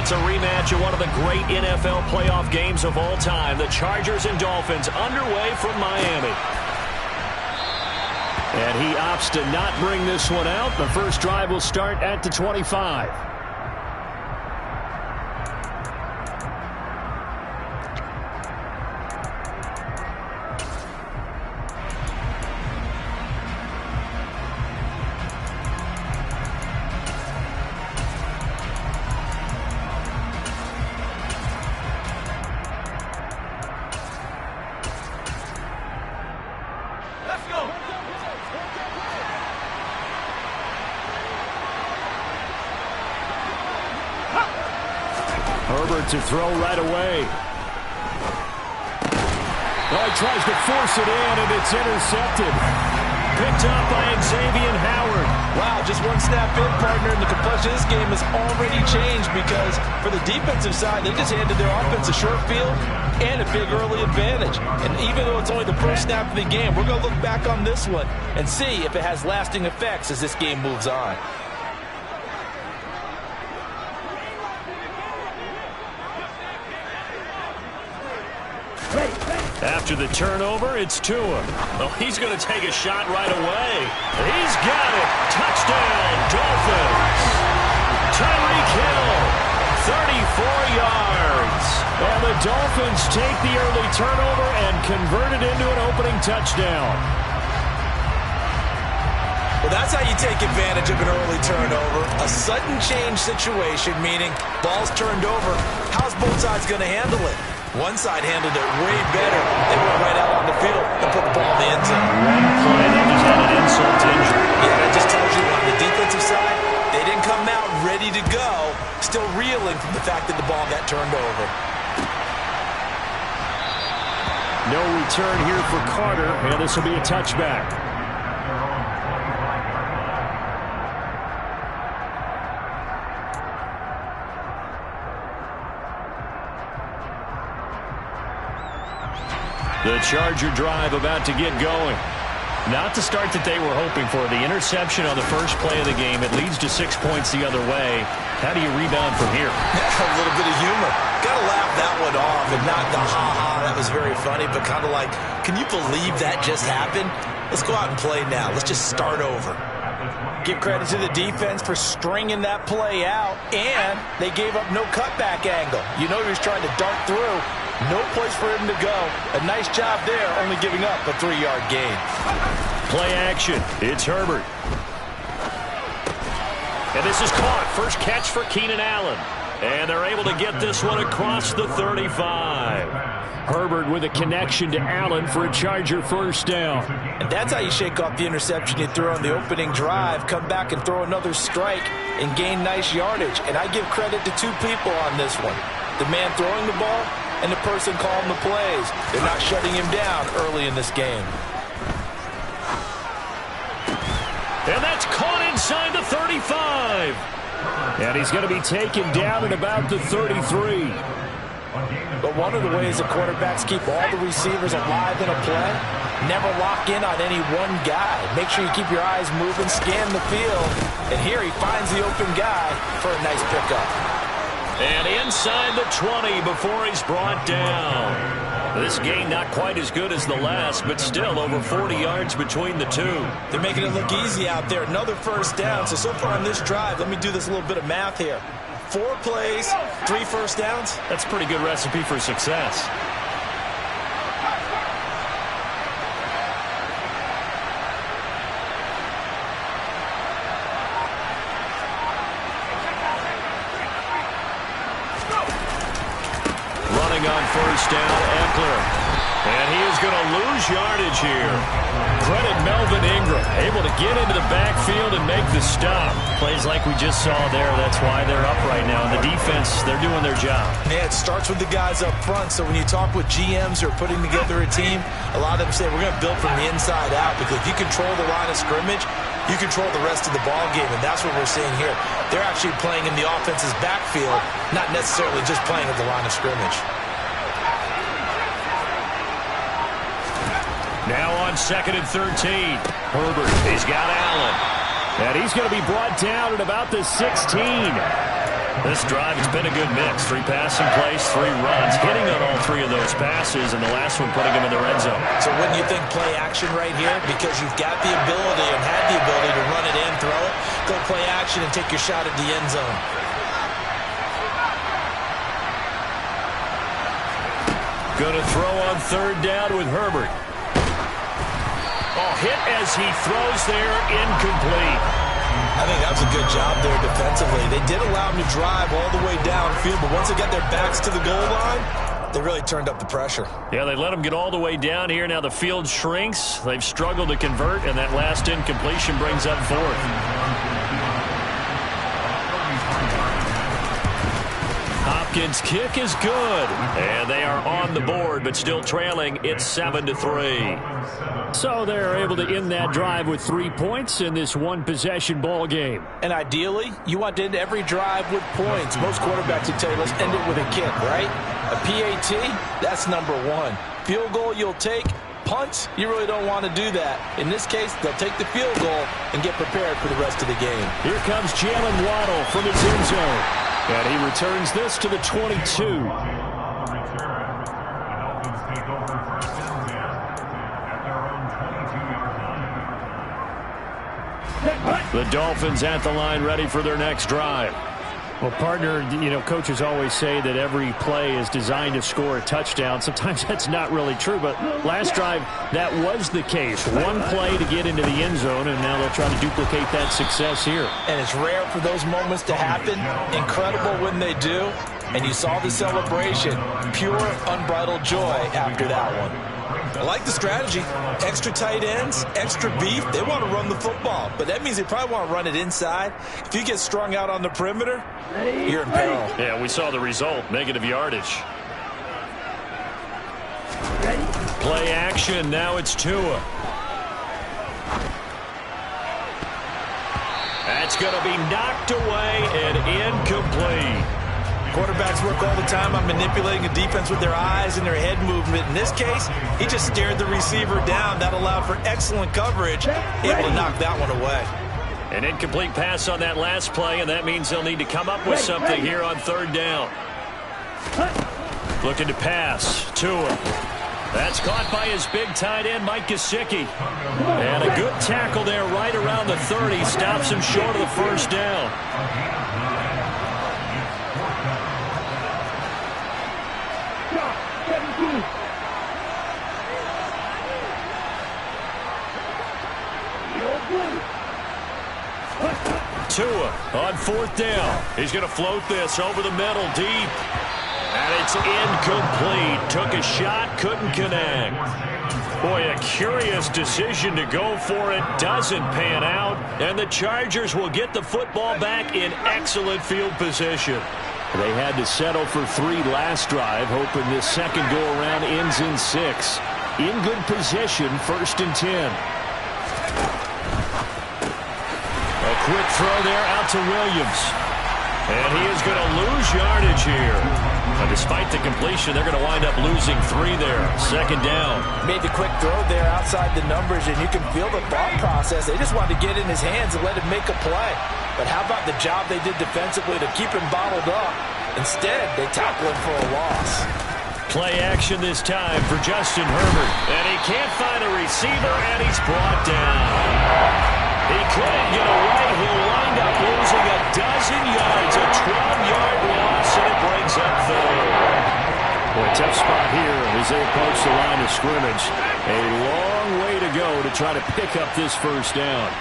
It's a rematch of one of the great NFL playoff games of all time. The Chargers and Dolphins underway from Miami. And he opts to not bring this one out. The first drive will start at the 25. Herbert to throw right away. Oh, he tries to force it in, and it's intercepted. Picked up by Xavier Howard. Wow, just one snap in, partner, and the complexion of this game has already changed because for the defensive side, they just handed their offense a short field and a big early advantage. And even though it's only the first snap of the game, we're going to look back on this one and see if it has lasting effects as this game moves on. After the turnover, it's Tua. Oh, he's going to take a shot right away. He's got it. Touchdown, Dolphins. Tyreek Hill, 34 yards. And the Dolphins take the early turnover and convert it into an opening touchdown. Well, that's how you take advantage of an early turnover. A sudden change situation, meaning ball's turned over. How's both sides going to handle it? One side handled it way better. They went right out on the field and put the ball in the end zone. One play, they just had an insult to injury. Yeah, that just tells you on the defensive side, they didn't come out ready to go, still reeling from the fact that the ball got turned over. No return here for Carter, and this will be a touchback. The Charger drive about to get going. Not the start that they were hoping for. The interception on the first play of the game. It leads to 6 points the other way. How do you rebound from here? A little bit of humor. Got to laugh that one off and not the ha-ha. That was very funny, but kind of like, can you believe that just happened? Let's go out and play now. Let's just start over. Give credit to the defense for stringing that play out, and they gave up no cutback angle. You know he was trying to dart through. No place for him to go. A nice job there, only giving up a 3-yard gain. Play action. It's Herbert. And this is caught. First catch for Keenan Allen. And they're able to get this one across the 35. Herbert with a connection to Allen for a Charger first down. And that's how you shake off the interception you threw on the opening drive, come back and throw another strike and gain nice yardage. And I give credit to two people on this one. The man throwing the ball and the person calling the plays. They're not shutting him down early in this game. And that's caught inside the 35. And he's going to be taken down at about the 33. But one of the ways the quarterbacks keep all the receivers alive in a play, never lock in on any one guy. Make sure you keep your eyes moving, scan the field. And here he finds the open guy for a nice pickup. And inside the 20 before he's brought down. This gain not quite as good as the last, but still over 40 yards between the two. They're making it look easy out there. Another first down. So far on this drive, let me do this little bit of math here. 4 plays, 3 first downs. That's a pretty good recipe for success. Running on first down, Eckler. And he is going to lose yardage here. Credit Melvin Ingram, able to get into the backfield and make the stop. Plays like we just saw there, that's why they're up right now. And the defense, they're doing their job. Yeah, it starts with the guys up front. So when you talk with GMs who are putting together a team, a lot of them say we're going to build from the inside out, because if you control the line of scrimmage, you control the rest of the ball game, and that's what we're seeing here. They're actually playing in the offense's backfield, not necessarily just playing at the line of scrimmage. Now on 2nd and 13. Herbert, he's got Allen. And he's going to be brought down at about the 16. This drive, it's been a good mix. 3 passing plays, 3 runs, hitting on all 3 of those passes, and the last one putting him in the red zone. So wouldn't you think play action right here? Because you've got the ability and had the ability to run it in, throw it, go play action and take your shot at the end zone. Going to throw on 3rd down with Herbert. Oh, hit as he throws there, incomplete. I think that was a good job there defensively. They did allow him to drive all the way downfield, but once they got their backs to the goal line, they really turned up the pressure. Yeah, they let him get all the way down here. Now the field shrinks. They've struggled to convert, and that last incompletion brings up 4th. Hopkins' kick is good, and they are on the board, but still trailing. It's 7-3. So they're able to end that drive with 3 points in this one-possession ball game. And ideally, you want to end every drive with points. Most quarterbacks would tell you, let's end it with a kick, right? A PAT, that's number 1. Field goal you'll take. Punts, you really don't want to do that. In this case, they'll take the field goal and get prepared for the rest of the game. Here comes Jalen Waddle from his end zone. And he returns this to the 22. The Dolphins at the line, ready for their next drive. Well, partner, you know, coaches always say that every play is designed to score a touchdown. Sometimes that's not really true, but last drive, that was the case. One play to get into the end zone, and now they'll try to duplicate that success here. And it's rare for those moments to happen. Incredible when they do. And you saw the celebration. Pure, unbridled joy after that one. I like the strategy. Extra tight ends, extra beef. They want to run the football, but that means they probably want to run it inside. If you get strung out on the perimeter, you're in peril. Yeah, we saw the result. Negative yardage. Play action. Now it's Tua. That's going to be knocked away and incomplete. Quarterbacks work all the time on manipulating a defense with their eyes and their head movement. In this case, he just stared the receiver down. That allowed for excellent coverage, able to knock that one away. An incomplete pass on that last play, and that means they'll need to come up with something here on 3rd down. Looking to pass. Tua. That's caught by his big tight end, Mike Gesicki. And a good tackle there right around the 30. Stops him short of the 1st down. Tua on 4th down. He's going to float this over the middle deep. And it's incomplete. Took a shot, couldn't connect. Boy, a curious decision to go for it. Doesn't pan out. And the Chargers will get the football back in excellent field position. They had to settle for 3 last drive, hoping this second go-around ends in 6. In good position, 1st and 10. A quick throw there out to Williams. And he is going to lose yardage here. But despite the completion, they're going to wind up losing 3 there. 2nd down. Made the quick throw there outside the numbers, and you can feel the thought process. They just wanted to get in his hands and let him make a play. But how about the job they did defensively to keep him bottled up? Instead, they tackle him for a loss. Play action this time for Justin Herbert. And he can't find a receiver, and he's brought down. He couldn't get away. He'll wind up losing a dozen yards, a 12-yard loss, and it brings up 3rd. Boy, tough spot here as they approach the line of scrimmage. A long way to go to try to pick up this 1st down.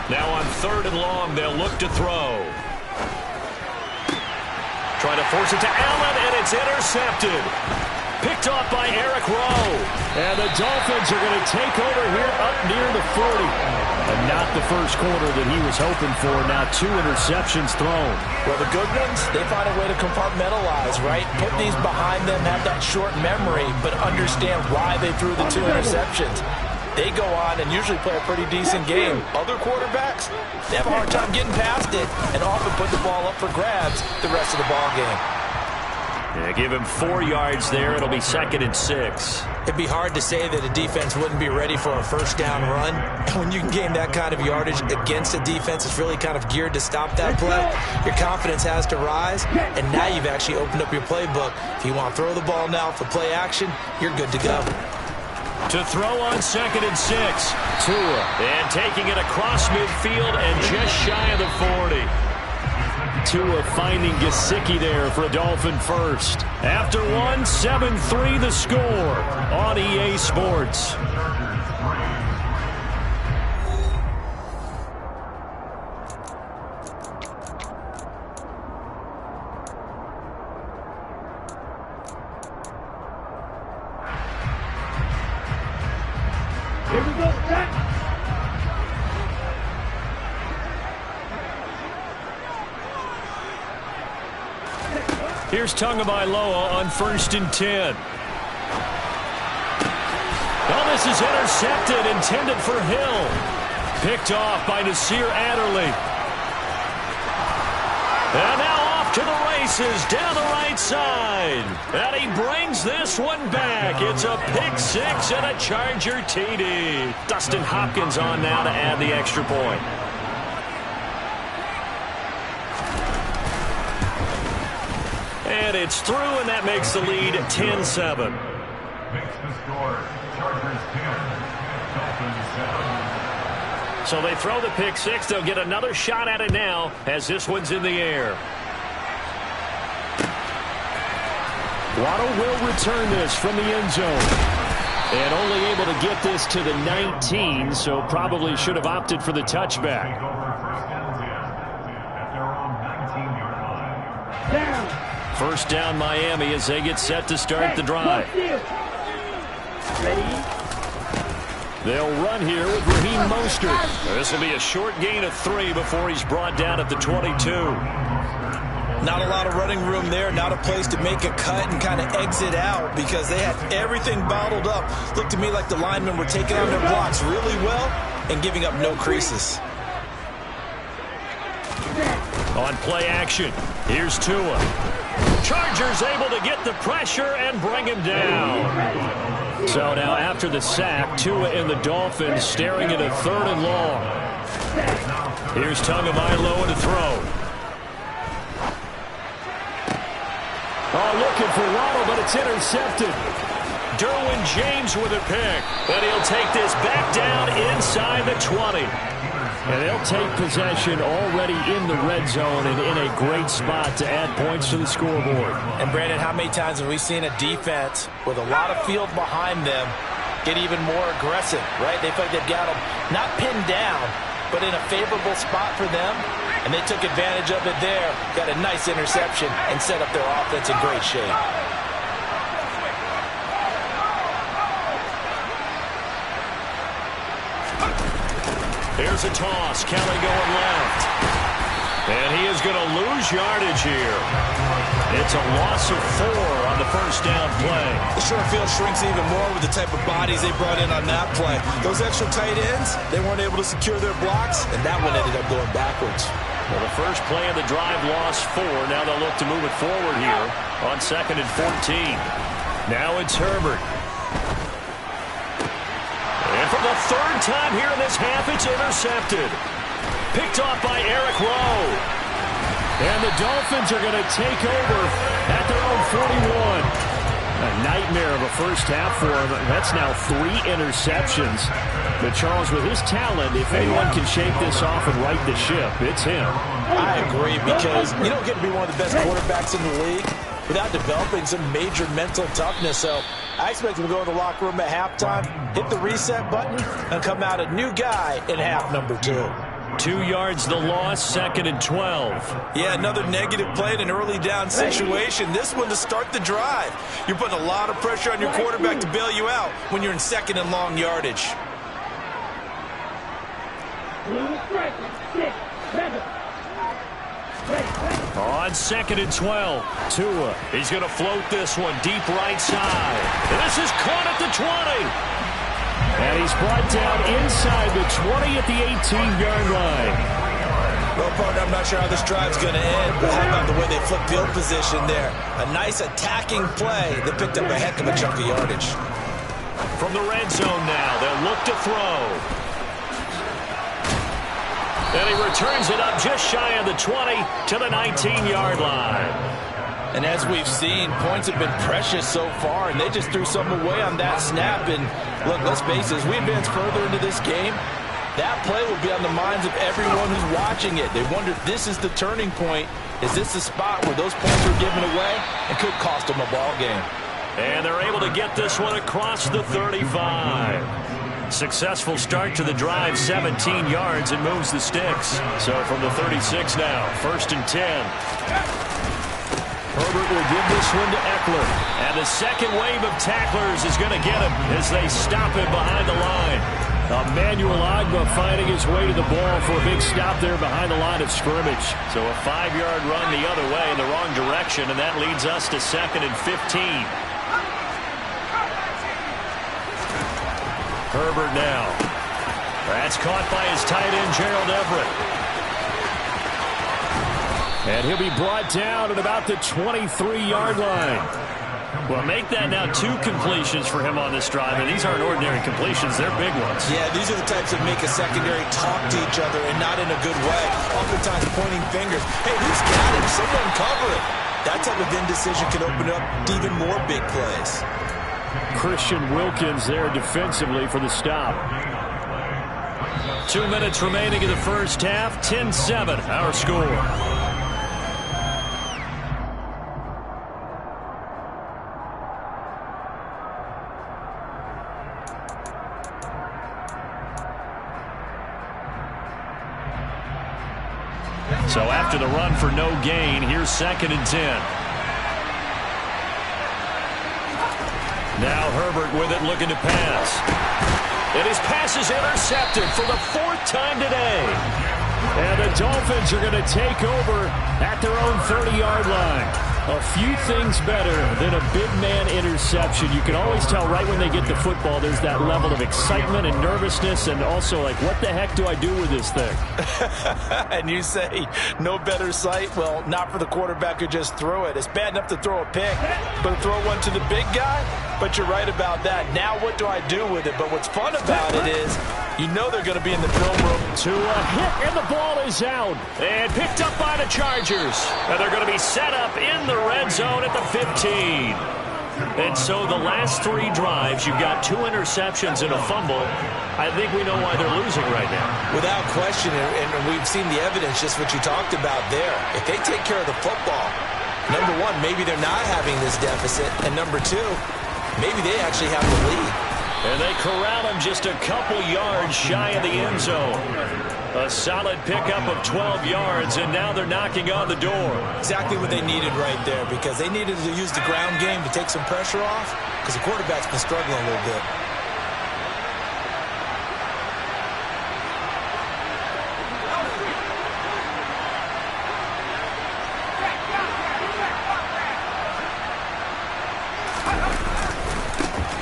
Now on 3rd and long, they'll look to throw. Trying to force it to Allen, and it's intercepted. Picked off by Eric Rowe. And the Dolphins are going to take over here up near the 40. And not the first quarter that he was hoping for. Now 2 interceptions thrown. Well, the good ones, they find a way to compartmentalize, right? Put these behind them, have that short memory, but understand why they threw the 2 interceptions. They go on and usually play a pretty decent game. Other quarterbacks, they have a hard time getting past it and often put the ball up for grabs the rest of the ball game. Yeah, give him 4 yards there. It'll be 2nd and 6. It'd be hard to say that a defense wouldn't be ready for a first down run. When you can gain that kind of yardage against a defense that's really kind of geared to stop that play, your confidence has to rise, and now you've actually opened up your playbook. If you want to throw the ball now for play action, you're good to go. To throw on 2nd and 6. Tua. And taking it across midfield and just shy of the 40. Tua finding Gesicki there for a Dolphin first. After one, 7-3 the score on EA Sports. Here we go, set. Here's Tagovailoa on 1st and 10. Oh, this is intercepted, intended for Hill. Picked off by Nasir Adderley. And now off to the races down the right side. And he brings this one back. It's a pick six and a Charger TD. Dustin Hopkins on now to add the extra point. And it's through, and that makes the lead 10-7. Makes the score. Chargers 10, Dolphins 7. So they throw the pick six. They'll get another shot at it now as this one's in the air. Waddle will return this from the end zone. And only able to get this to the 19, so probably should have opted for the touchback. Take over 1st and 10 at their own 19-yard line. Down. First down Miami as they get set to start the drive. Ready? They'll run here with Raheem Mostert. This will be a short gain of 3 before he's brought down at the 22. Not a lot of running room there, not a place to make a cut and kind of exit out because they had everything bottled up. Looked to me like the linemen were taking on their blocks really well and giving up no creases. On play action, here's Tua. Chargers able to get the pressure and bring him down. So now after the sack, Tua and the Dolphins staring at a 3rd and long. Here's Tagovailoa to throw. Oh, looking for Waddle, but it's intercepted. Derwin James with a pick. But he'll take this back down inside the 20. And they'll take possession already in the red zone and in a great spot to add points to the scoreboard. And Brandon, how many times have we seen a defense with a lot of field behind them get even more aggressive, right? They feel like they've got them not pinned down, but in a favorable spot for them. And they took advantage of it there, got a nice interception, and set up their offense in great shape. Here's a toss. Kelly going left. And he is going to lose yardage here. It's a loss of 4 on the first down play. The short field shrinks even more with the type of bodies they brought in on that play. Those extra tight ends, they weren't able to secure their blocks, and that one ended up going backwards. Well, the first play of the drive lost 4. Now they'll look to move it forward here on 2nd and 14. Now it's Herbert. And for the 3rd time here in this half, it's intercepted. Picked off by Eric Rowe. And the Dolphins are going to take over at their own 41. A nightmare of a first half for him. That's now 3 interceptions. But Charles, with his talent, if anyone can shake this off and right the ship, it's him. I agree, because you don't get to be one of the best quarterbacks in the league without developing some major mental toughness. So I expect him to go in the locker room at halftime, hit the reset button, and come out a new guy in half number 2. 2 yards the loss, 2nd and 12. Yeah, another negative play in an early down situation. This one to start the drive. You're putting a lot of pressure on your quarterback to bail you out when you're in 2nd and long yardage. On 2nd and 12, Tua. He's going to float this one deep right side. And this is caught at the 20. And he's brought down inside the 20 at the 18-yard line. Well, partner, I'm not sure how this drive's going to end, but how about the way they flip field position there? A nice attacking play that picked up a heck of a chunk of yardage. From the red zone now, they'll look to throw. And he returns it up just shy of the 20 to the 19-yard line. And as we've seen, points have been precious so far, and they just threw some away on that snap. And look, let's face it, as we advance further into this game, that play will be on the minds of everyone who's watching it. They wonder if this is the turning point. Is this the spot where those points were given away and could cost them a ball game? And they're able to get this one across the 35. Successful start to the drive, 17 yards, and moves the sticks. So from the 36 now, 1st and 10. Herbert will give this one to Eckler. And the second wave of tacklers is going to get him as they stop him behind the line. Emmanuel Ogbah finding his way to the ball for a big stop there behind the line of scrimmage. So a 5-yard run the other way in the wrong direction, and that leads us to 2nd and 15. Herbert now. That's caught by his tight end, Gerald Everett. And he'll be brought down at about the 23-yard line. Well, make that now 2 completions for him on this drive, and these aren't ordinary completions. They're big ones. Yeah, these are the types that make a secondary talk to each other, and not in a good way. Oftentimes pointing fingers. Hey, who's got him? Someone cover it. That type of indecision can open up even more big plays. Christian Wilkins there defensively for the stop. 2 minutes remaining in the first half. 10-7, our score. So after the run for no gain, here's 2nd and 10. Now Herbert with it, looking to pass. And his pass is intercepted for the 4th time today. And the Dolphins are going to take over at their own 30-yard line. A few things better than a big man interception. You can always tell right when they get the football, there's that level of excitement and nervousness, and also like, what the heck do I do with this thing? And you say, no better sight? Well, not for the quarterback who just threw it. It's bad enough to throw a pick, but to throw one to the big guy? But you're right about that. Now what do I do with it? But what's fun about it is, you know they're going to be in the film room. To a hit, and the ball is out. And picked up by the Chargers. And they're going to be set up in the red zone at the 15. And so the last 3 drives, you've got 2 interceptions and a fumble. I think we know why they're losing right now. Without question, and we've seen the evidence, just what you talked about there. If they take care of the football, number 1, maybe they're not having this deficit. And number 2, maybe they actually have the lead. And they corral him just a couple yards shy of the end zone. A solid pickup of 12 yards, and now they're knocking on the door. Exactly what they needed right there, because they needed to use the ground game to take some pressure off, because the quarterback's been struggling a little bit.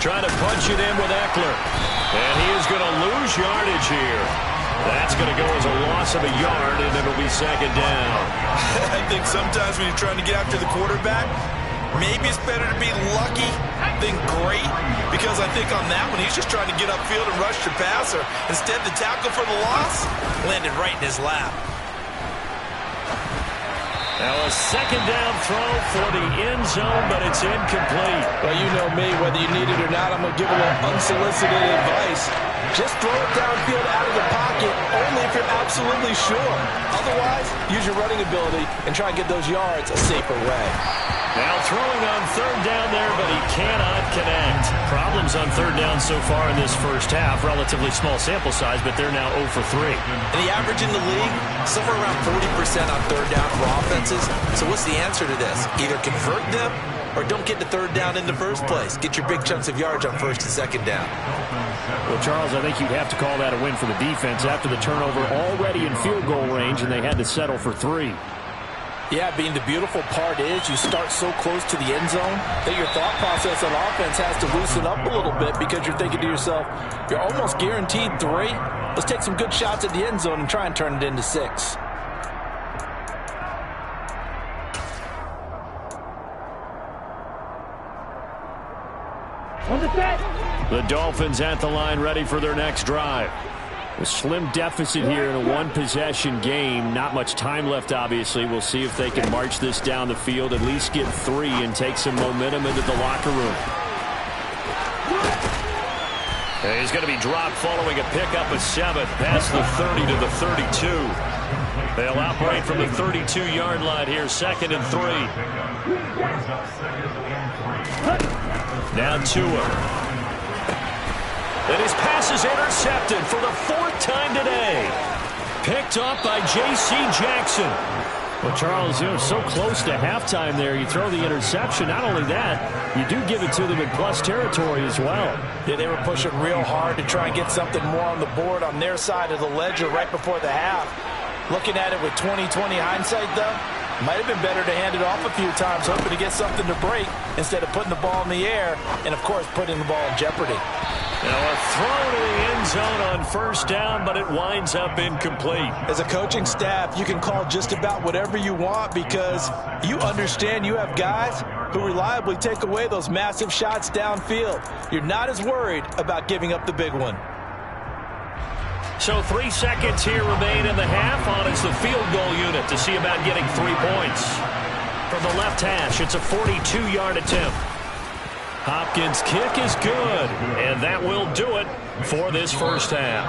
Trying to punch it in with Eckler. And he is going to lose yardage here. That's going to go as a loss of a yard, and it'll be 2nd down. I think sometimes when you're trying to get after the quarterback, maybe it's better to be lucky than great, because I think on that one, he's just trying to get upfield and rush the passer. Instead, the tackle for the loss landed right in his lap. Now a 2nd down throw for the end zone, but it's incomplete. Well, you know me, whether you need it or not, I'm going to give a little unsolicited advice. Just throw it downfield out of the pocket, only if you're absolutely sure. Otherwise, use your running ability and try and get those yards a safer way. Now throwing on 3rd down there, but he cannot connect. Problems on 3rd down so far in this first half. Relatively small sample size, but they're now 0 for 3. And the average in the league, somewhere around 40% on 3rd down for offenses. So what's the answer to this? Either convert them or don't get to 3rd down in the first place. Get your big chunks of yards on 1st and 2nd down. Well, Charles, I think you'd have to call that a win for the defense after the turnover already in field goal range, and they had to settle for 3. Yeah, Bean, the beautiful part is you start so close to the end zone that your thought process on offense has to loosen up a little bit, because you're thinking to yourself, you're almost guaranteed 3. Let's take some good shots at the end zone and try and turn it into 6. The Dolphins at the line, ready for their next drive. A slim deficit here in a one-possession game. Not much time left, obviously. We'll see if they can march this down the field, at least get 3, and take some momentum into the locker room. And he's going to be dropped following a pickup of 7 past the 30 to the 32. They'll operate from the 32-yard line here, 2nd and 3. Now Tua. And his pass is intercepted for the 4th time today. Picked up by J.C. Jackson. Well, Charles, so close to halftime there. You throw the interception. Not only that, you do give it to them in plus territory as well. Yeah, they were pushing real hard to try and get something more on the board on their side of the ledger right before the half. Looking at it with 20/20 hindsight, though, might have been better to hand it off a few times, hoping to get something to break instead of putting the ball in the air and, of course, putting the ball in jeopardy. Now a throw to the end zone on 1st down, but it winds up incomplete. As a coaching staff, you can call just about whatever you want because you understand you have guys who reliably take away those massive shots downfield. You're not as worried about giving up the big one. So 3 seconds here remain in the half on as the field goal unit to see about getting 3 points. From the left hash, it's a 42-yard attempt. Hopkins' kick is good, and that will do it for this first half.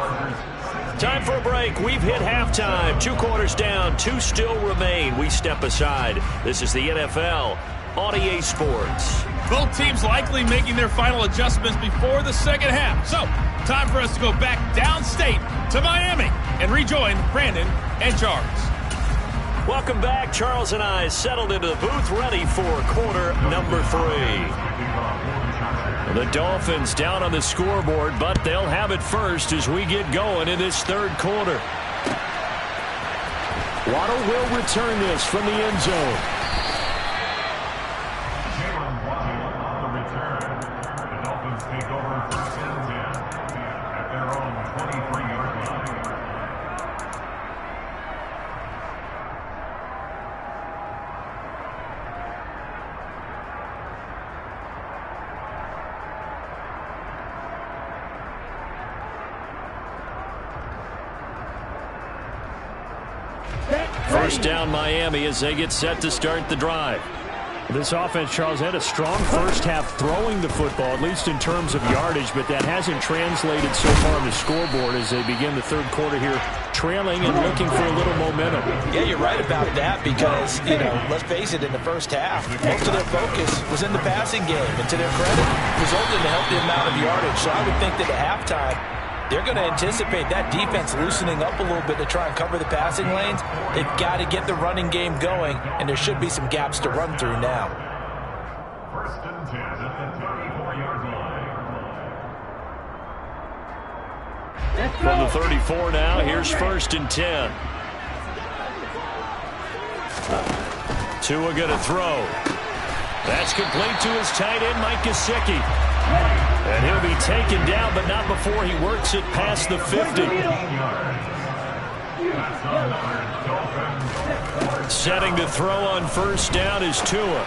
Time for a break. We've hit halftime. 2 quarters down, 2 still remain. We step aside. This is the NFL on EA Sports. Both teams likely making their final adjustments before the second half. So, time for us to go back downstate to Miami and rejoin Brandon and Charles. Welcome back. Charles and I settled into the booth, ready for quarter number 3. The Dolphins down on the scoreboard, but they'll have it first as we get going in this 3rd quarter. Waddle will return this from the end zone. Jalen Waddle on the return. The Dolphins take over 1st and 10 at their own 23-yard line. First down Miami as they get set to start the drive. This offense, Charles, had a strong first half throwing the football, at least in terms of yardage, but that hasn't translated so far on the scoreboard as they begin the 3rd quarter here, trailing and looking for a little momentum. Yeah, you're right about that because, let's face it, in the first half, most of their focus was in the passing game, and to their credit, resulted in a healthy amount of yardage. So I would think that at halftime, they're going to anticipate that defense loosening up a little bit to try and cover the passing lanes. They've got to get the running game going, and there should be some gaps to run through now. 1st and 10 at the 34-yard line. From the 34 now, here's 1st and 10. Tua going to throw. That's complete to his tight end, Mike Gesicki. And he'll be taken down, but not before he works it past the 50. Setting to throw on 1st down is Tua.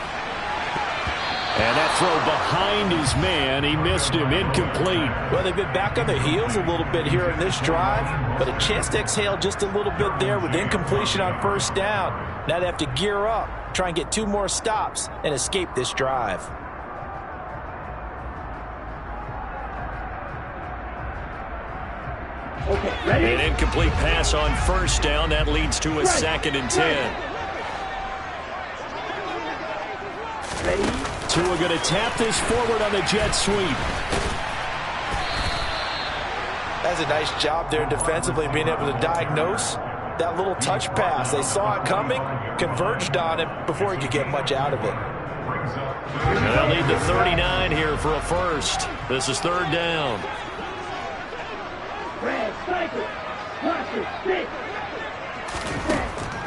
And that throw behind his man, he missed him, incomplete. Well, they've been back on their heels a little bit here in this drive, but a chance to exhale just a little bit there with incompletion on 1st down. Now they have to gear up, try and get 2 more stops, and escape this drive. An incomplete pass on 1st down. That leads to a 2nd and 10. Tua going to tap this forward on the jet sweep. That's a nice job there defensively, being able to diagnose that little touch pass. They saw it coming, converged on it before he could get much out of it. And they'll need the 39 here for a first. This is 3rd down.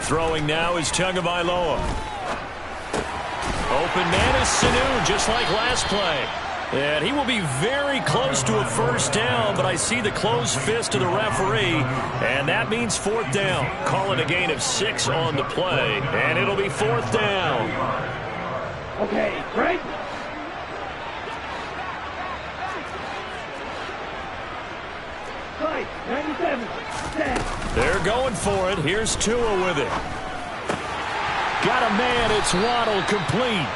Throwing now is Tagovailoa. Open man is Sanu, just like last play. And he will be very close to a 1st down, but I see the closed fist of the referee, and that means 4th down. Call it a gain of 6 on the play, and it'll be 4th down. Okay, break. They're going for it. Here's Tua with it. Got a man. It's Waddle, complete.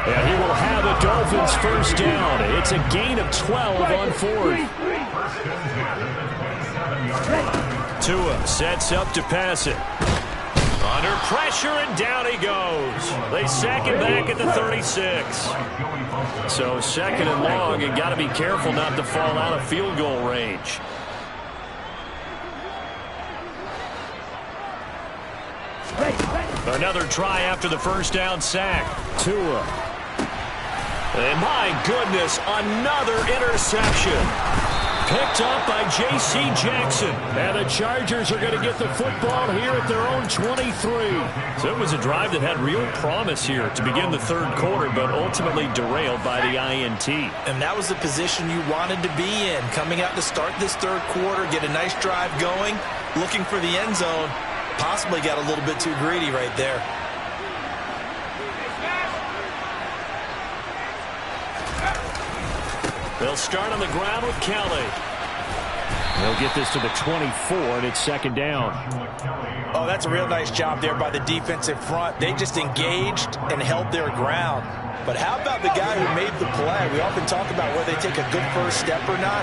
And he will have the Dolphins first down. It's a gain of 12 on fourth. Tua sets up to pass it. Under pressure, and down he goes. They sack him back at the 36. So second and long, and got to be careful not to fall out of field goal range. Another try after the first down sack. Tua. And my goodness, another interception. Picked up by J.C. Jackson. And the Chargers are going to get the football here at their own 23. So it was a drive that had real promise here to begin the third quarter, but ultimately derailed by the INT. And that was the position you wanted to be in. Coming out to start this third quarter, get a nice drive going, looking for the end zone. Possibly got a little bit too greedy right there. They'll start on the ground with Kelly. They'll get this to the 24, and it's second down. Oh, that's a real nice job there by the defensive front. They just engaged and held their ground. But how about the guy who made the play? We often talk about whether they take a good first step or not.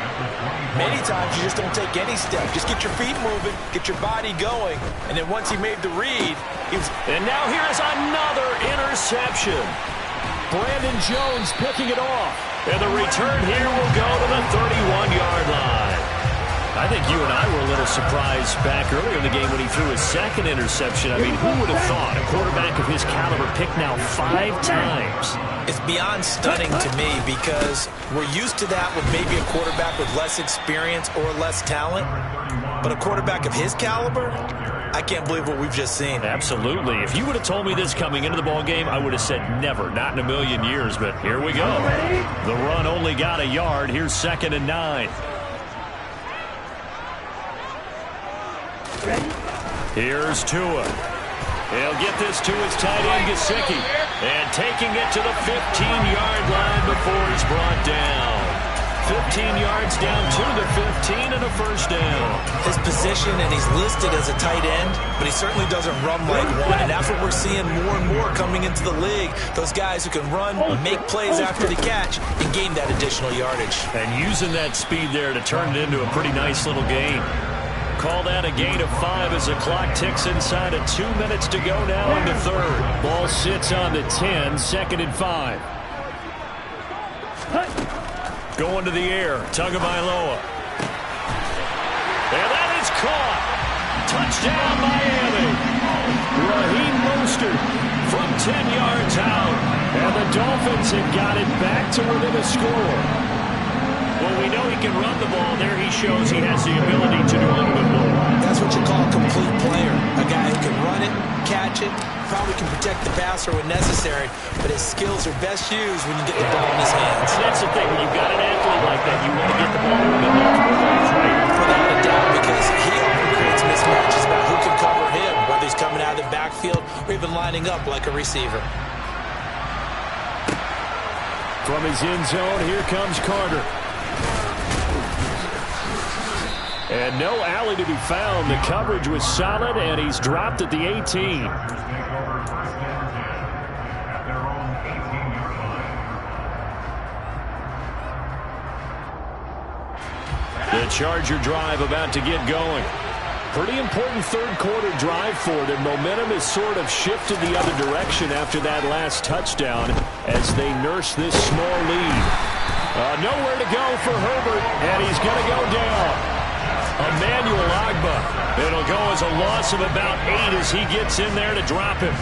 Many times you just don't take any step. Just get your feet moving, get your body going. And then once he made the read, he was... And now here's another interception. Brandon Jones picking it off. And the return here will go to the 31-yard line. I think you and I were a little surprised back earlier in the game when he threw his second interception. I mean, who would have thought a quarterback of his caliber picked now 5 times? It's beyond stunning to me because we're used to that with maybe a quarterback with less experience or less talent. But a quarterback of his caliber, I can't believe what we've just seen. Absolutely. If you would have told me this coming into the ball game, I would have said never, not in a million years. But here we go. The run only got a yard. Here's second and 9. Here's Tua. He'll get this to his tight end, Gesicki. And taking it to the 15-yard line before he's brought down. 15 yards down to the 15 and a first down. His position, and he's listed as a tight end, but he certainly doesn't run like one. And that's what we're seeing more and more coming into the league. Those guys who can run, make plays after the catch, and gain that additional yardage. And using that speed there to turn it into a pretty nice little game. Call that a gain of 5 as the clock ticks inside of 2 minutes to go now in the third. Ball sits on the 10, second and 5. Going to the air, Tagovailoa. And that is caught. Touchdown, Miami. Raheem Mostert from 10 yards out. And the Dolphins have got it back to within a score. Well, we know he can run the ball. There he shows he has the ability to do a little bit more. That's what you call a complete player. A guy who can run it, catch it, probably can protect the passer when necessary, but his skills are best used when you get the ball in his hands. That's the thing. When you've got an athlete like that, you want to get the ball in multiple ways, right? Without a doubt, because he often creates mismatches about who can cover him, whether he's coming out of the backfield or even lining up like a receiver. From his end zone, here comes Carter. And no alley to be found. The coverage was solid, and he's dropped at the 18. The Charger drive about to get going. Pretty important third quarter drive for them. Momentum has sort of shifted the other direction after that last touchdown as they nurse this small lead. Nowhere to go for Herbert, and he's going to go down. Emmanuel Ogbah. It'll go as a loss of about 8 as he gets in there to drop him.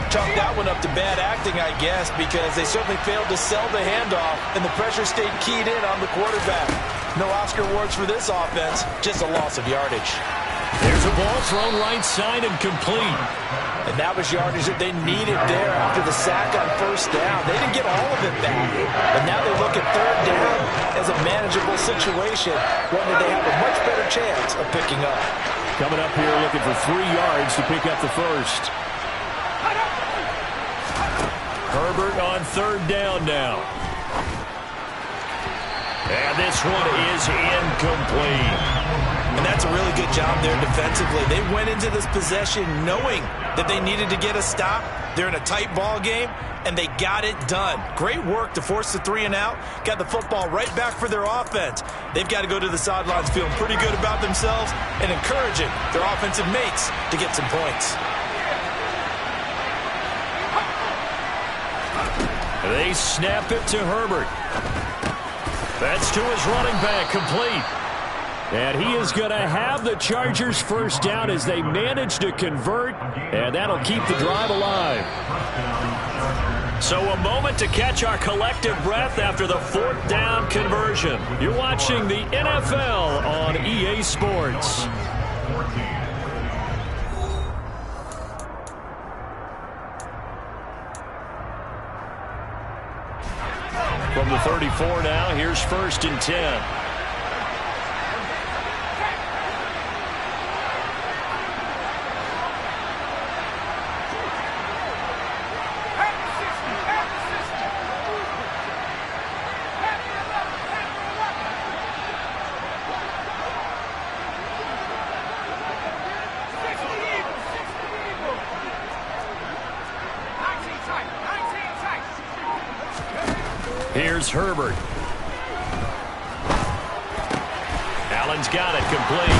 Chalk that one up to bad acting, I guess, because they certainly failed to sell the handoff, and the pressure stayed keyed in on the quarterback. No Oscar awards for this offense, just a loss of yardage. There's a ball thrown right side and complete. And that was yardage that they needed there after the sack on first down. They didn't get all of it back, but now they look at third down as a manageable situation, one that they have a much better chance of picking up. Coming up here looking for 3 yards to pick up the first. Herbert on third down now. And this one is incomplete. And that's a really good job there defensively. They went into this possession knowing that they needed to get a stop. They're in a tight ball game, and they got it done. Great work to force the 3 and out. Got the football right back for their offense. They've got to go to the sidelines feeling pretty good about themselves and encouraging their offensive mates to get some points. They snap it to Herbert. That's to his running back, complete. And he is going to have the Chargers first down as they manage to convert, and that'll keep the drive alive. So a moment to catch our collective breath after the 4th down conversion. You're watching the NFL on EA Sports. From the 34 now, here's 1st and 10. Here's Herbert. Allen's got it, complete.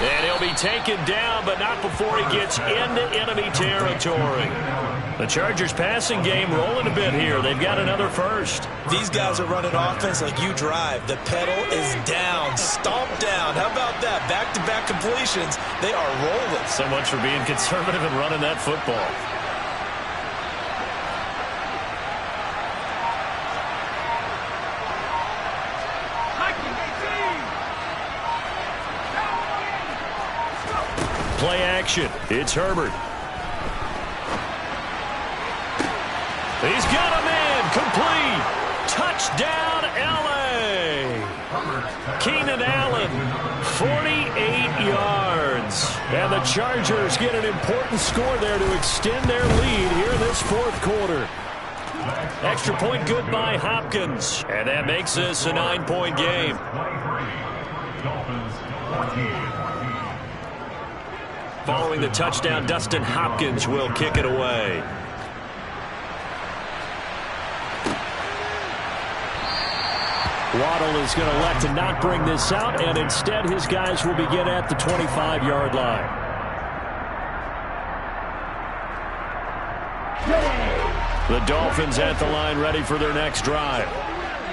And he'll be taken down, but not before he gets into enemy territory. The Chargers passing game rolling a bit here. They've got another first. These guys are running offense like you drive. The pedal is down, stomp down. How about that? Back-to-back completions. They are rolling. So much for being conservative and running that football. Play action. It's Herbert. He's got a man. Complete. Touchdown, L.A. Keenan Allen, 48 yards. And the Chargers get an important score there to extend their lead here in this 4th quarter. Extra point good by Hopkins. And that makes this a 9-point game. Following the touchdown, Dustin Hopkins will kick it away. Waddle is going to elect to not bring this out, and instead his guys will begin at the 25-yard line. The Dolphins at the line ready for their next drive.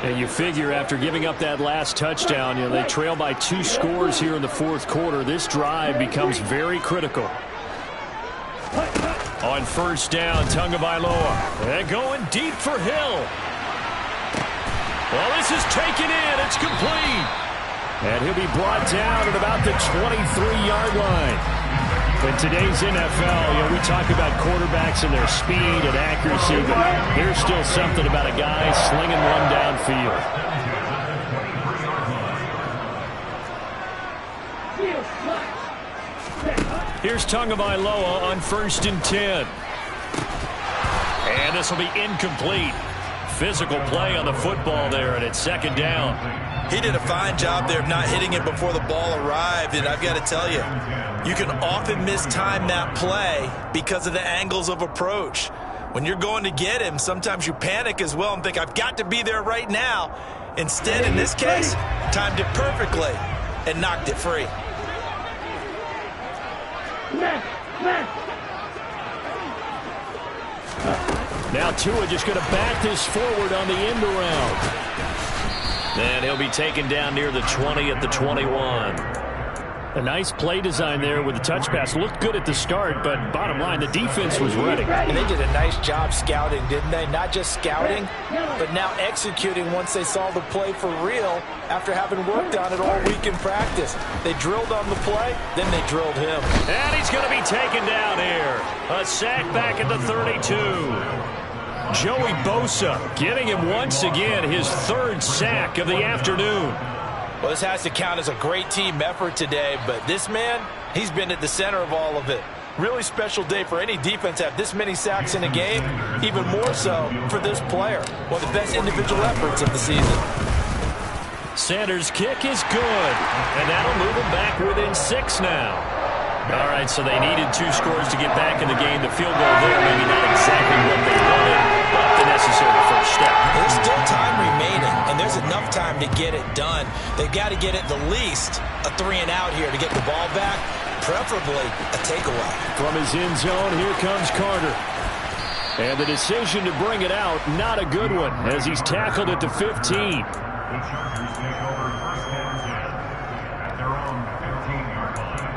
And you figure after giving up that last touchdown, they trail by 2 scores here in the 4th quarter. This drive becomes very critical. On 1st down, Tagovailoa. And going deep for Hill. Well, this is taken in. It's complete. And he'll be brought down at about the 23-yard line. In today's NFL, we talk about quarterbacks and their speed and accuracy, but there's still something about a guy slinging one downfield. Here's Tagovailoa on 1st and 10. And this will be incomplete. Physical play on the football there, and it's 2nd down. He did a fine job there of not hitting it before the ball arrived, and I've got to tell you, you can often mistime that play because of the angles of approach. When you're going to get him, sometimes you panic as well and think, I've got to be there right now. Instead, in this case, timed it perfectly and knocked it free. Now Tua just going to back this forward on the end around. And he'll be taken down near the 20 at the 21. A nice play design there with the touch pass. Looked good at the start, but bottom line, the defense was ready. And they did a nice job scouting, didn't they? Not just scouting, but now executing once they saw the play for real after having worked on it all week in practice. They drilled on the play, then they drilled him. And he's going to be taken down here. A sack back at the 32. Joey Bosa getting him once again his 3rd sack of the afternoon. Well, this has to count as a great team effort today, but this man, he's been at the center of all of it. Really special day for any defense to have this many sacks in a game, even more so for this player. One of the best individual efforts of the season. Sanders' kick is good, and that'll move them back within 6 now. All right, so they needed 2 scores to get back in the game. The field goal there, maybe not exactly what they wanted, but the necessary first step. There's still time remaining, and there's enough time to get it done. They've got to get at the least a 3-and-out here to get the ball back, preferably a takeaway. From his end zone, here comes Carter. And the decision to bring it out, not a good one, as he's tackled at the 15. The Chargers take over first and 10 at their own 15-yard line.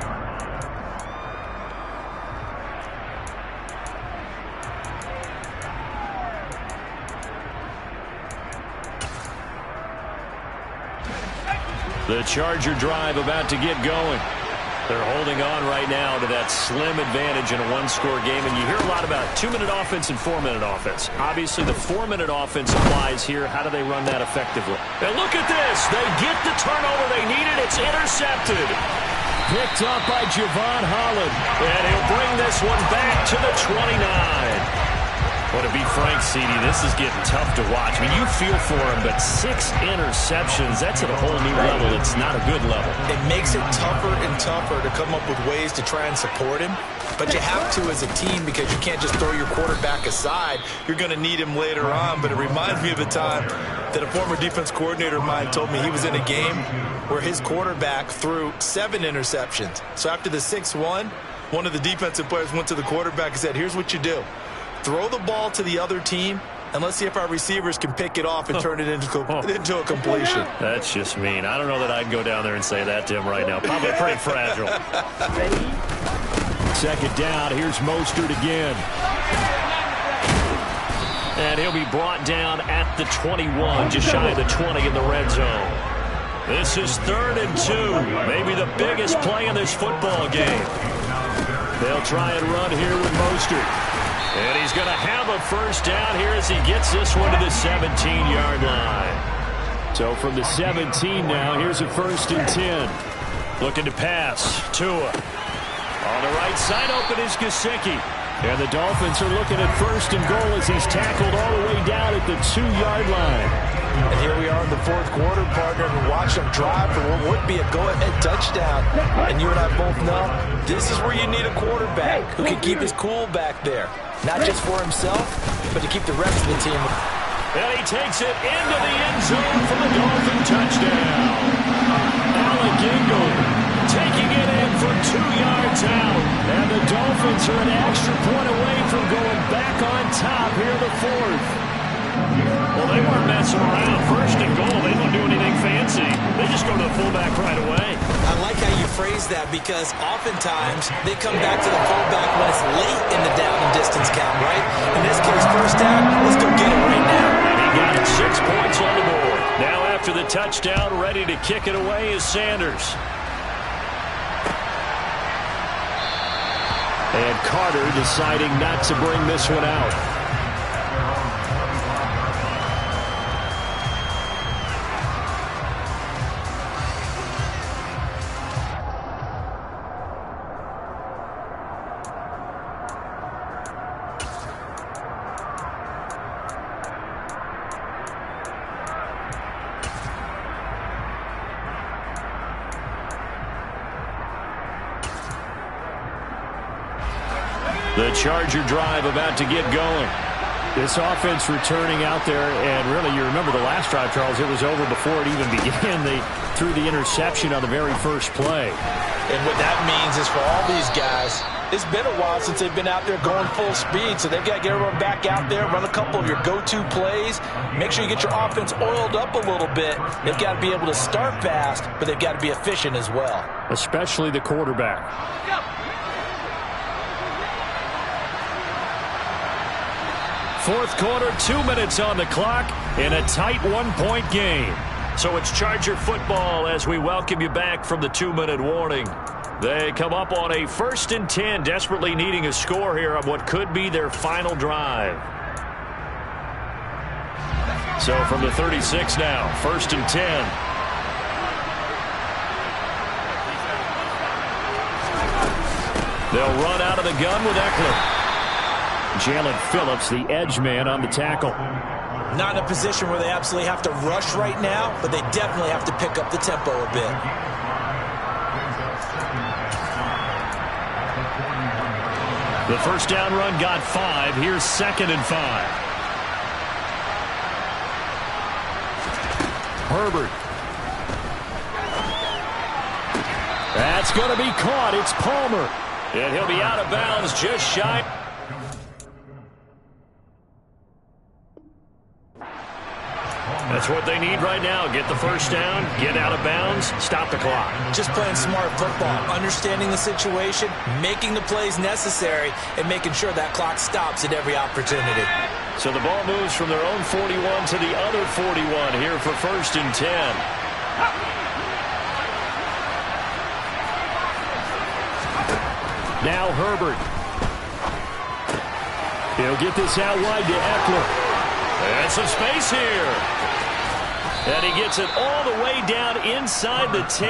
The Charger drive about to get going. They're holding on right now to that slim advantage in a 1-score game. And you hear a lot about 2-minute offense and 4-minute offense. Obviously, the 4-minute offense applies here. How do they run that effectively? And look at this. They get the turnover they needed. It's intercepted. Picked up by Javon Holland. And he'll bring this one back to the 29. Well, to be frank, CD, this is getting tough to watch. I mean, you feel for him, but 6 interceptions, that's at a whole new level. It's not a good level. It makes it tougher and tougher to come up with ways to try and support him. But you have to as a team because you can't just throw your quarterback aside. You're going to need him later on. But it reminds me of a time that a former defense coordinator of mine told me he was in a game where his quarterback threw 7 interceptions. So after the 6-1, one of the defensive players went to the quarterback and said, here's what you do. Throw the ball to the other team, and let's see if our receivers can pick it off and turn it into a completion. That's just mean. I don't know that I'd go down there and say that to him right now. Probably pretty fragile. Second down. Here's Mostert again. And he'll be brought down at the 21, just shy of the 20 in the red zone. This is 3rd and 2. Maybe the biggest play in this football game. They'll try and run here with Mostert. And he's going to have a first down here as he gets this one to the 17-yard line. So from the 17 now, here's a 1st and 10. Looking to pass. Tua. On the right side, open is Gesicki. And the Dolphins are looking at 1st and goal as he's tackled all the way down at the 2-yard line. And here we are in the 4th quarter, partner, and watch them drive for what would be a go-ahead touchdown. And you and I both know this is where you need a quarterback who can keep his cool back there. Not just for himself, but to keep the rest of the team. And he takes it into the end zone for the Dolphin touchdown. Alec Ingold taking it in from 2 yards out. And the Dolphins are an extra point away from going back on top here in the 4th. Well, they weren't messing around. 1st and goal, they don't do anything fancy. They just go to the fullback right away. I like how you phrase that because oftentimes they come back to the fullback when it's late in the down and distance count, right? In this case, 1st down, let's go get it right now. And he got it 6 points on the board. Now after the touchdown, ready to kick it away is Sanders. And Carter deciding not to bring this one out. The Charger drive about to get going. This offense returning out there, and really, you remember the last drive, Charles, it was over before it even began. They threw the interception on the very first play. And what that means is for all these guys, it's been a while since they've been out there going full speed, so they've got to get everyone back out there, run a couple of your go-to plays, make sure you get your offense oiled up a little bit. They've got to be able to start fast, but they've got to be efficient as well. Especially the quarterback. Fourth quarter, 2 minutes on the clock in a tight 1-point game. So it's Charger football as we welcome you back from the 2-minute warning. They come up on a 1st and 10, desperately needing a score here on what could be their final drive. So from the 36 now, 1st and 10. They'll run out of the gun with Eckler. Jalen Phillips, the edge man on the tackle. Not in a position where they absolutely have to rush right now, but they definitely have to pick up the tempo a bit. The first down run got 5. Here's 2nd and 5. Herbert. That's going to be caught. It's Palmer. And he'll be out of bounds just shy. That's what they need right now. Get the first down, get out of bounds, stop the clock. Just playing smart football, understanding the situation, making the plays necessary, and making sure that clock stops at every opportunity. So the ball moves from their own 41 to the other 41 here for 1st and 10. Now Herbert. He'll get this out wide to Eckler. And some space here. And he gets it all the way down inside the 10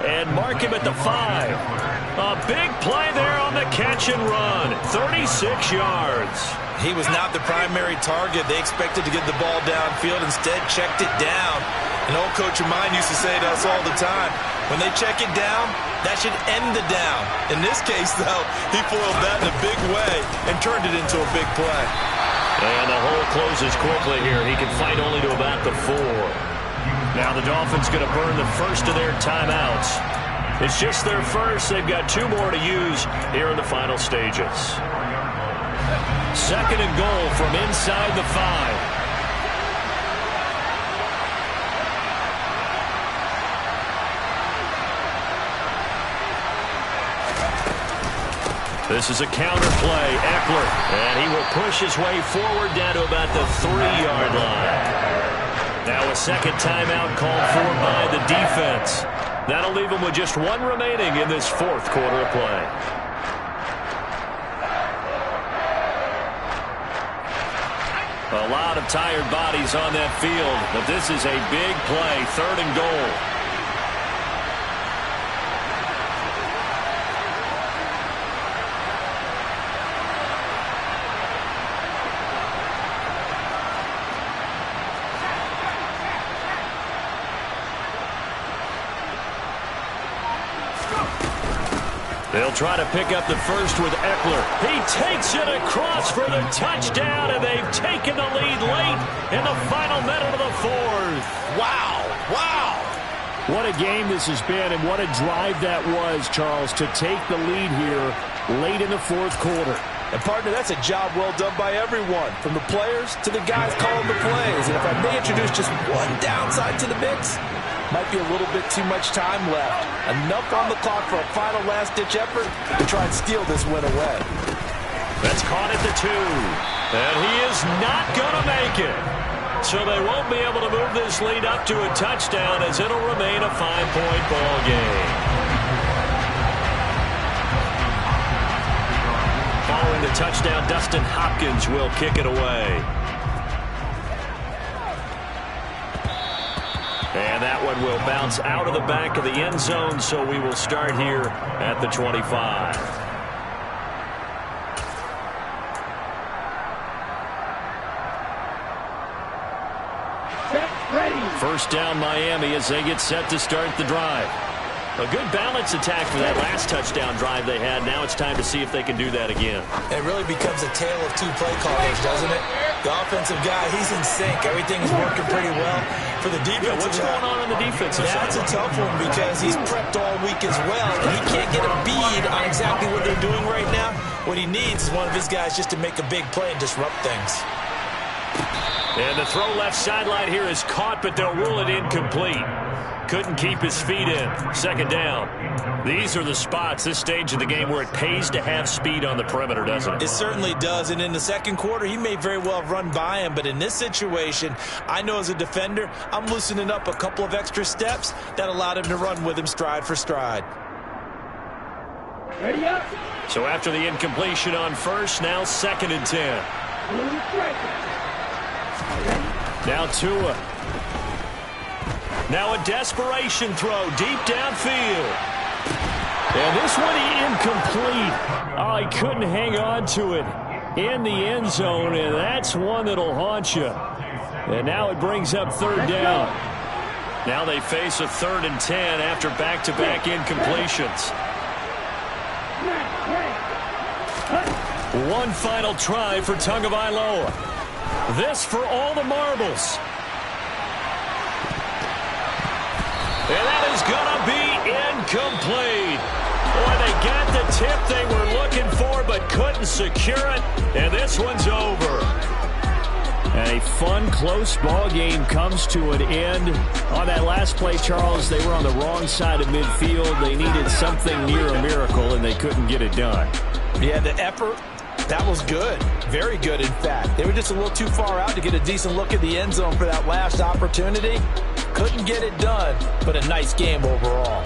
and mark him at the 5. A big play there on the catch and run. 36 yards. He was not the primary target. They expected to get the ball downfield. Instead, checked it down. An old coach of mine used to say to us all the time, when they check it down, that should end the down. In this case, though, he foiled that in a big way and turned it into a big play. And the hole closes quickly here. He can fight only to about the 4. Now the Dolphins going to burn the first of their timeouts. It's just their first. They've got 2 more to use here in the final stages. 2nd and goal from inside the 5. This is a counter play. Eckler. And he will push his way forward down to about the 3-yard line. Now a second timeout called for by the defense. That'll leave him with just 1 remaining in this 4th quarter of play. A lot of tired bodies on that field, but this is a big play. 3rd and goal. They'll try to pick up the first with Eckler. He takes it across for the touchdown, and they've taken the lead late in the final minute of the 4th. Wow. Wow. What a game this has been, and what a drive that was, Charles, to take the lead here late in the 4th quarter. And, partner, that's a job well done by everyone, from the players to the guys calling the plays. And if I may introduce just one downside to the mix, might be a little bit too much time left. Enough on the clock for a final last-ditch effort to try and steal this win away. That's caught at the 2. And he is not going to make it. So they won't be able to move this lead up to a touchdown, as it'll remain a 5-point ball game. Following the touchdown, Dustin Hopkins will kick it away. And that one will bounce out of the back of the end zone, so we will start here at the 25. First down Miami as they get set to start the drive. A good balance attack for that last touchdown drive they had. Now it's time to see if they can do that again. It really becomes a tale of 2 play callers, doesn't it? The offensive guy, he's in sync. Everything's working pretty well. For the defensive what's going on the defensive side? That's a tough one because he's prepped all week as well, and he can't get a bead on exactly what they're doing right now. What he needs is one of his guys just to make a big play and disrupt things. And the throw left sideline here is caught, but they'll rule it incomplete. Couldn't keep his feet in. 2nd down. These are the spots, this stage of the game, where it pays to have speed on the perimeter, doesn't it? It certainly does. And in the 2nd quarter, he may very well run by him. But in this situation, I know as a defender, I'm loosening up a couple of extra steps that allowed him to run with him stride for stride. Ready up. So after the incompletion on first, now 2nd and 10. Now Tua. Now a desperation throw deep downfield. And this one incomplete. Oh, he couldn't hang on to it. in the end zone, and that's one that'll haunt you. And now it brings up third down. Now they face a 3rd and 10 after back-to-back incompletions. One final try for Tagovailoa. This for all the marbles. And that is going to be incomplete. Boy, they got the tip they were looking for but couldn't secure it, and this one's over. And a fun, close ball game comes to an end. On that last play, Charles, they were on the wrong side of midfield. They needed something near a miracle, and they couldn't get it done. Yeah, the effort, that was good. Very good, in fact. They were just a little too far out to get a decent look at the end zone for that last opportunity. Couldn't get it done, but a nice game overall.